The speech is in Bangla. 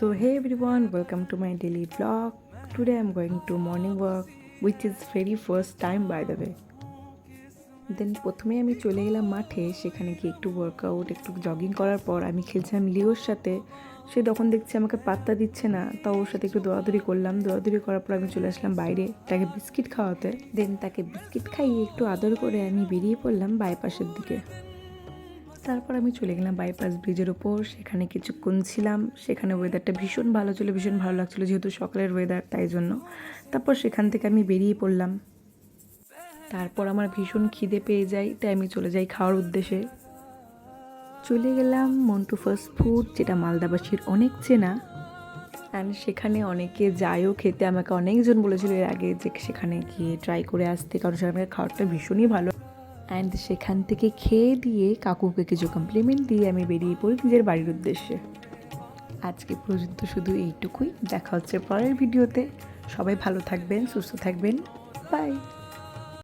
So hey everyone, welcome to my daily vlog. Today I'm going to morning walk, which is very first time by the way. দেন প্রথমে আমি চলে গেলাম মাঠে, সেখানে গিয়ে একটু ওয়ার্কআউট একটু জগিং করার পর আমি খেলছিলাম লিওর সাথে। সে তখন দেখছি আমাকে পাত্তা দিচ্ছে না, তাও ওর সাথে একটু দৌড়াদৌড়ি করলাম। দৌড়াদৌড়ি করার পর আমি চলে আসলাম বাইরে তাকে বিস্কিট খাওয়াতে। দেন তাকে বিস্কিট খাইয়ে একটু আদর করে আমি বেরিয়ে পড়লাম বাইপাসের দিকে। তারপর আমি চলে গেলাম বাইপাস ব্রিজের ওপর, সেখানে কিছুক্ষণ ছিলাম। সেখানে ওয়েদারটা ভীষণ ভালো ছিল, ভীষণ ভালো লাগছিলো যেহেতু সকালের ওয়েদার, তাই জন্য। তারপর সেখান থেকে আমি বেরিয়ে পড়লাম। তারপর আমার ভীষণ খিদে পেয়ে যায়, তাই আমি চলে যাই খাওয়ার উদ্দেশ্যে। চলে গেলাম মন্টু ফাস্ট ফুড, যেটা মালদাবাসীর অনেক চেনা। অ্যান্ড সেখানে অনেকে যায়ও খেতে, আমাকে অনেকজন বলেছিল এর আগে যে সেখানে গিয়ে ট্রাই করে আসতে, কারণ সেখানে খাবারটা ভীষণই ভালো। অ্যান্ড সেখান থেকে খেয়ে দিয়ে কাকুকে কিছু কমপ্লিমেন্ট দিয়ে আমি বেরিয়ে পড়ি নিজের বাড়ির উদ্দেশ্যে। আজকে পর্যন্ত শুধু এইটুকুই, দেখা হচ্ছে পরের ভিডিওতে। সবাই ভালো থাকবেন, সুস্থ থাকবেন, বাই।